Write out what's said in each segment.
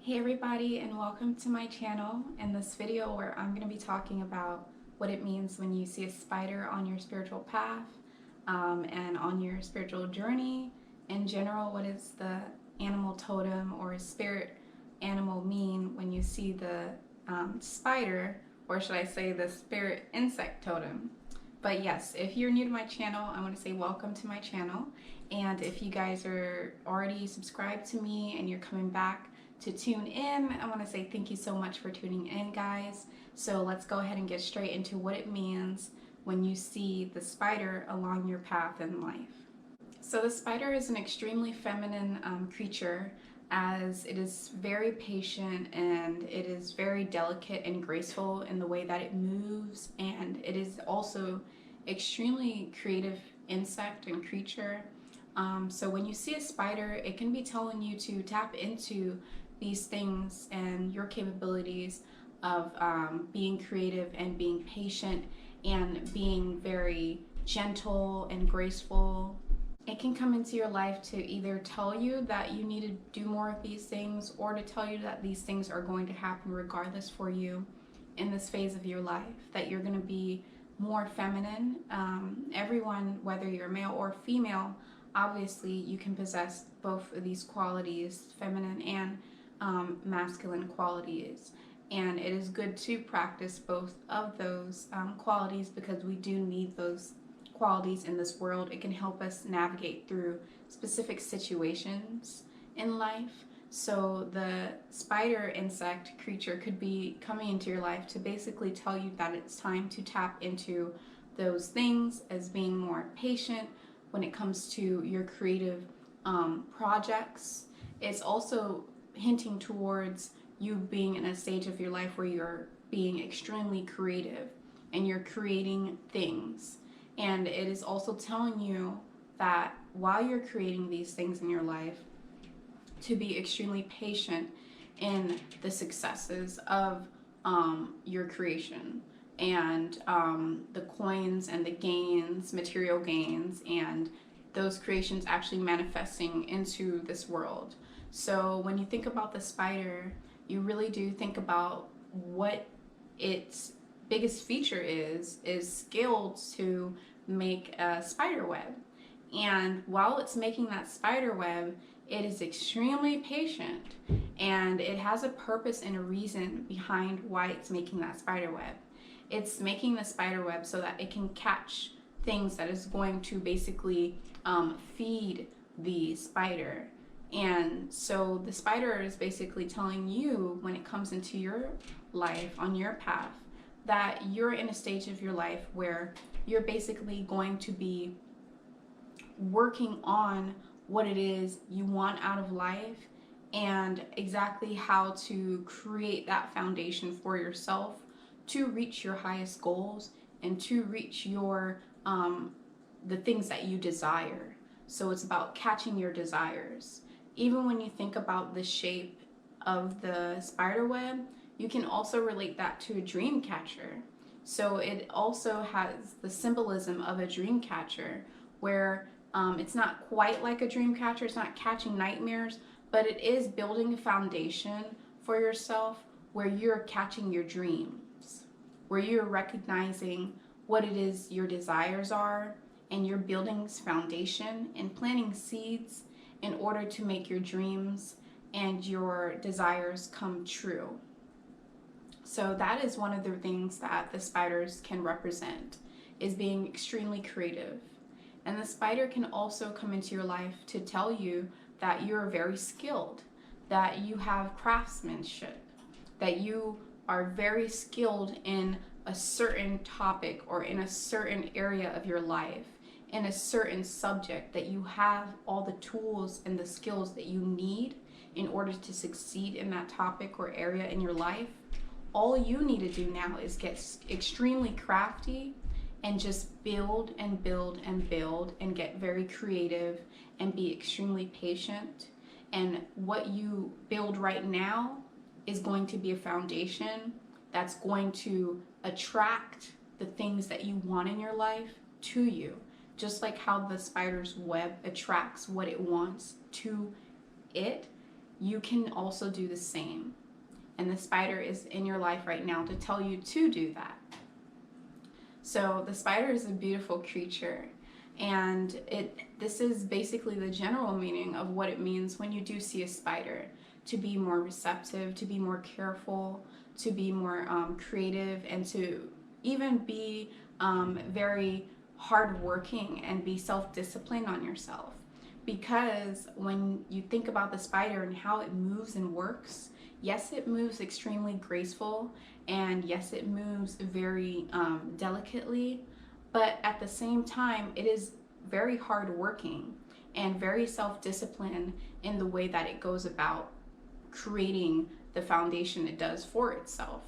Hey everybody, and welcome to my channel. In this video where I'm going to be talking about what it means when you see a spider on your spiritual path and on your spiritual journey. In general, what does the animal totem or spirit animal mean when you see the spider, or should I say the spirit insect totem? But yes, if you're new to my channel, I want to say welcome to my channel. And if you guys are already subscribed to me and you're coming back to tune in, I want to say thank you so much for tuning in, guys. So let's go ahead and get straight into what it means when you see the spider along your path in life. So the spider is an extremely feminine creature, as it is very patient and it is very delicate and graceful in the way that it moves, and it is also extremely creative insect and creature. So when you see a spider, it can be telling you to tap into these things and your capabilities of being creative and being patient and being very gentle and graceful. It can come into your life to either tell you that you need to do more of these things, or to tell you that these things are going to happen regardless for you in this phase of your life, that you're going to be more feminine. Everyone, whether you're male or female, obviously you can possess both of these qualities, feminine and masculine qualities, and it is good to practice both of those qualities, because we do need those qualities in this world. It can help us navigate through specific situations in life. So the spider insect creature could be coming into your life to basically tell you that it's time to tap into those things, as being more patient when it comes to your creative projects. It's also hinting towards you being in a stage of your life where you're being extremely creative and you're creating things. And it is also telling you that while you're creating these things in your life, to be extremely patient in the successes of your creation, and the coins and the gains, material gains, and those creations actually manifesting into this world. So when you think about the spider, you really do think about what its biggest feature is skilled to make a spider web. And while it's making that spider web, it is extremely patient, and it has a purpose and a reason behind why it's making that spider web. It's making the spider web so that it can catch things that is going to basically feed the spider. And so the spider is basically telling you, when it comes into your life, on your path, that you're in a stage of your life where you're basically going to be working on what it is you want out of life, and exactly how to create that foundation for yourself to reach your highest goals and to reach your the things that you desire. So it's about catching your desires. Even when you think about the shape of the spider web, you can also relate that to a dream catcher. So it also has the symbolism of a dream catcher, where it's not quite like a dream catcher, it's not catching nightmares, but it is building a foundation for yourself where you're catching your dreams, where you're recognizing what it is your desires are, and you're building this foundation and planting seeds in order to make your dreams and your desires come true. So that is one of the things that the spiders can represent, is being extremely creative. And the spider can also come into your life to tell you that you're very skilled, that you have craftsmanship, that you are very skilled in a certain topic or in a certain area of your life, in a certain subject, that you have all the tools and the skills that you need in order to succeed in that topic or area in your life. All you need to do now is get extremely crafty and just build and build and build, and get very creative and be extremely patient. And what you build right now is going to be a foundation that's going to attract the things that you want in your life to you. Just like how the spider's web attracts what it wants to it, you can also do the same. And the spider is in your life right now to tell you to do that. So the spider is a beautiful creature, and this is basically the general meaning of what it means when you do see a spider: to be more receptive, to be more careful, to be more creative, and to even be very hardworking and be self-disciplined on yourself. Because when you think about the spider and how it moves and works, yes, it moves extremely graceful, and yes, it moves very delicately, but at the same time, it is very hardworking and very self-disciplined in the way that it goes about creating the foundation it does for itself.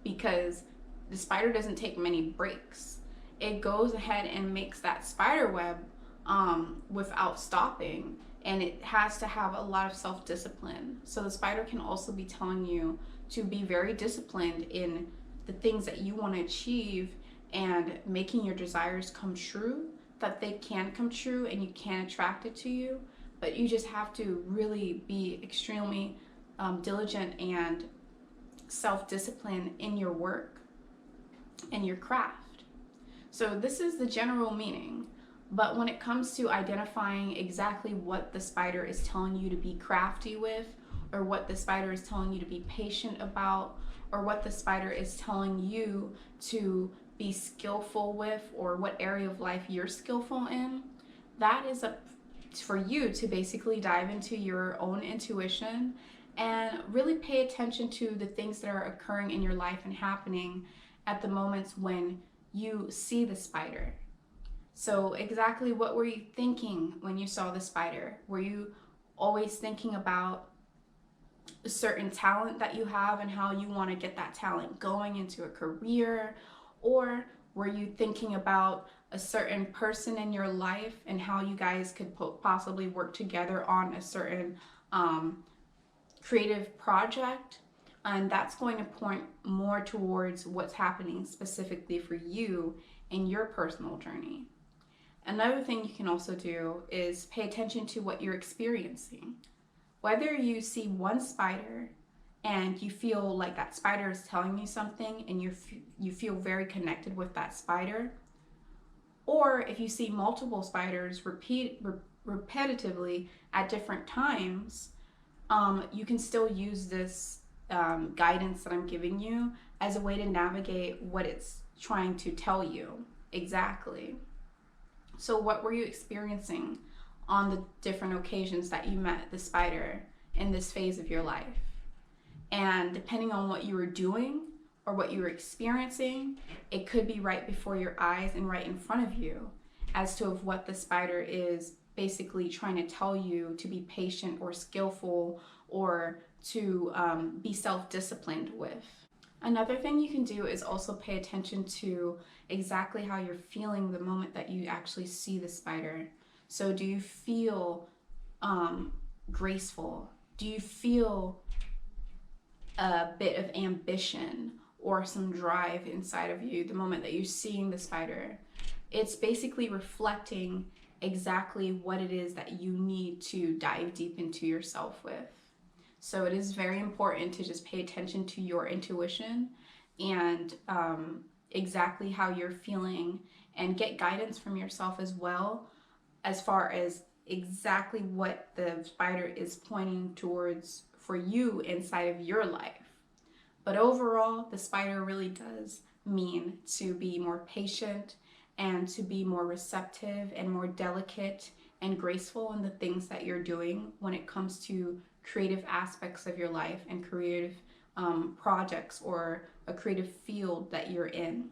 Because the spider doesn't take many breaks. It goes ahead and makes that spider web without stopping, and it has to have a lot of self-discipline. So the spider can also be telling you to be very disciplined in the things that you want to achieve and making your desires come true, that they can come true and you can attract it to you. But you just have to really be extremely diligent and self-disciplined in your work and your craft. So this is the general meaning. But when it comes to identifying exactly what the spider is telling you to be crafty with, or what the spider is telling you to be patient about, or what the spider is telling you to be skillful with, or what area of life you're skillful in, that is up for you to basically dive into your own intuition and really pay attention to the things that are occurring in your life and happening at the moments when you see the spider. So exactly what were you thinking when you saw the spider? Were you always thinking about a certain talent that you have and how you want to get that talent going into a career? Or were you thinking about a certain person in your life and how you guys could possibly work together on a certain creative project? And that's going to point more towards what's happening specifically for you in your personal journey. Another thing you can also do is pay attention to what you're experiencing. Whether you see one spider and you feel like that spider is telling you something and you feel very connected with that spider, or if you see multiple spiders repetitively at different times, you can still use this guidance that I'm giving you as a way to navigate what it's trying to tell you exactly. So what were you experiencing on the different occasions that you met the spider in this phase of your life? And depending on what you were doing or what you were experiencing, it could be right before your eyes and right in front of you as to what the spider is basically trying to tell you to be patient or skillful or to be self-disciplined with. Another thing you can do is also pay attention to exactly how you're feeling the moment that you actually see the spider. So do you feel graceful? Do you feel a bit of ambition or some drive inside of you the moment that you're seeing the spider? It's basically reflecting exactly what it is that you need to dive deep into yourself with. So it is very important to just pay attention to your intuition and exactly how you're feeling, and get guidance from yourself as well as far as exactly what the spider is pointing towards for you inside of your life. But overall, the spider really does mean to be more patient and to be more receptive and more delicate and graceful in the things that you're doing when it comes to creative aspects of your life and creative projects or a creative field that you're in.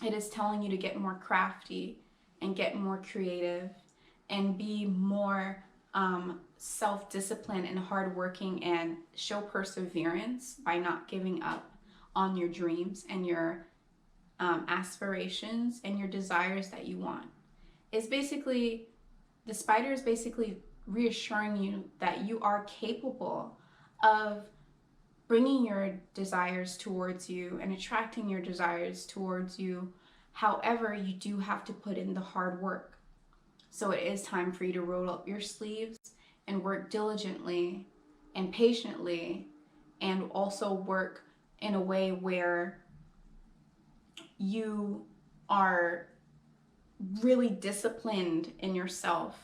It is telling you to get more crafty and get more creative and be more self-disciplined and hardworking and show perseverance by not giving up on your dreams and your aspirations and your desires that you want. It's basically, the spider is basically reassuring you that you are capable of bringing your desires towards you and attracting your desires towards you. However, you do have to put in the hard work. So it is time for you to roll up your sleeves and work diligently and patiently, and also work in a way where you are really disciplined in yourself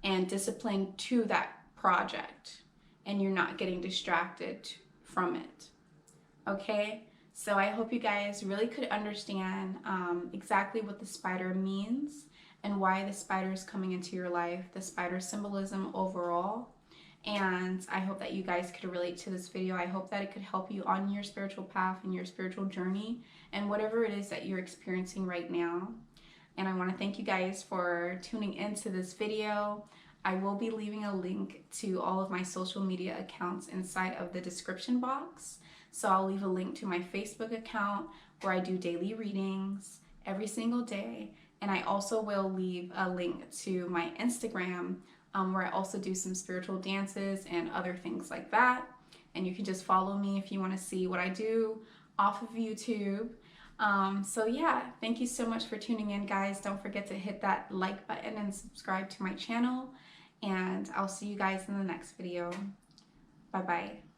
and disciplined to that project, and you're not getting distracted from it. Okay, so I hope you guys really could understand exactly what the spider means and why the spider is coming into your life, the spider symbolism overall. And I hope that you guys could relate to this video. I hope that it could help you on your spiritual path and your spiritual journey and whatever it is that you're experiencing right now. And I want to thank you guys for tuning into this video. I will be leaving a link to all of my social media accounts inside of the description box. So I'll leave a link to my Facebook account where I do daily readings every single day. And I also will leave a link to my Instagram where I also do some spiritual dances and other things like that. And you can just follow me if you want to see what I do off of YouTube. So yeah, thank you so much for tuning in, guys. Don't forget to hit that like button and subscribe to my channel. And I'll see you guys in the next video. Bye-bye.